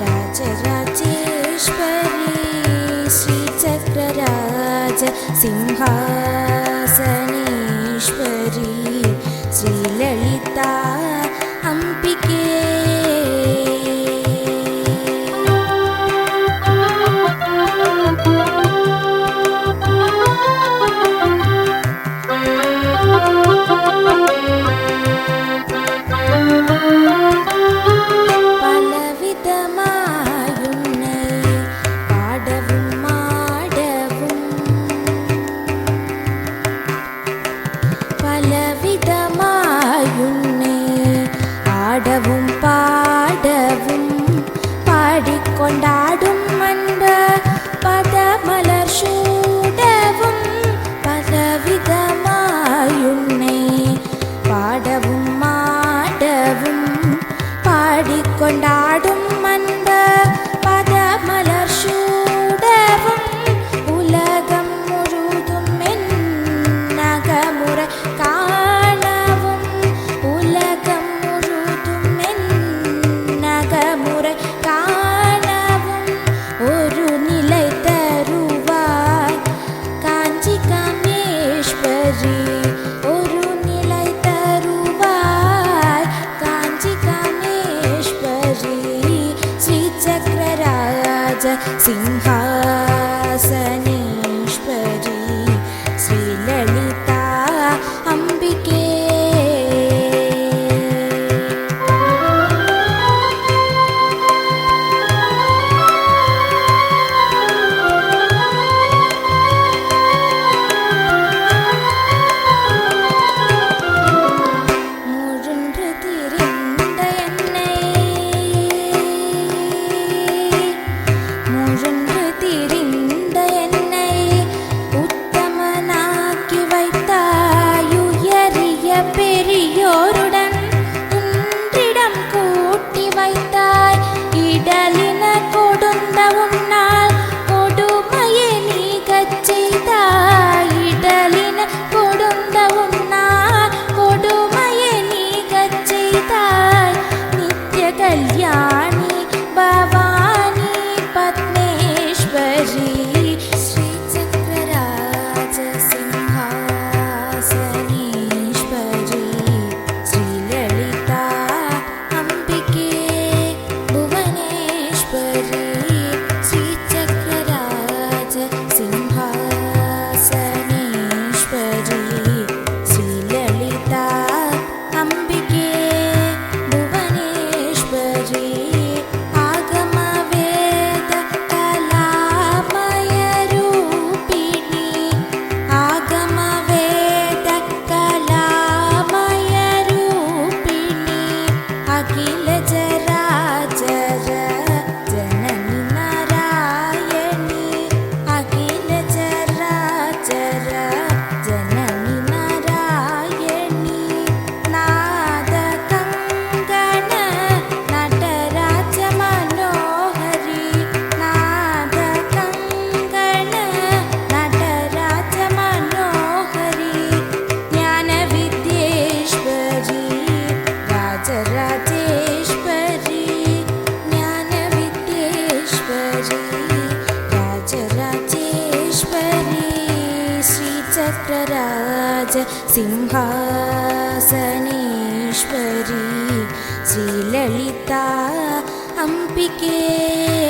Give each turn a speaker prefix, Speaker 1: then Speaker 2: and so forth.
Speaker 1: राजराजेश्वरी श्रीचक्रराज सिंहासनेश्वरी श्रीललिता अंबिके ஆடவும் பாடவும் பாடிக்கொண்டாடும் அந்த பதமலர் சூடவும் பலவிதமாயுன்னை பாடவும் ஆடவும் பாடிக்கொண்டாடும் அந்த பதமலர் சூடவும் உலகம் முழுதும் என் நகமுறை காணவும் உலகம் முறை காணவும் ஒரு நிலை தருவாய் காஞ்சி காமேஸ்வரி ஒரு நிலை தருவாய் காஞ்சி காமேஸ்வரி ஸ்ரீ சக்கரராஜ சிம்ஹாசனேஸ்வரி ஸ்ரீ லலிதா அம்பிகே பெரியோருடன் இன்றிடம் கூட்டி வைத்தாய் இடலின கொடுந்த உன்னால் கொடுமையை நீங்கச் செய்தாய் இடலின கொடுந்த உன்னால் கொடுமையை நீங்கச் செய்தாய் நித்ய கல்யாணி பவானி பத்மேஸ்வரி ஸ்ரீ சக்கரராஜ சிம்ஹாசனி चक्रराज सिंहासनेश्वरी श्रीललिता अंबिके।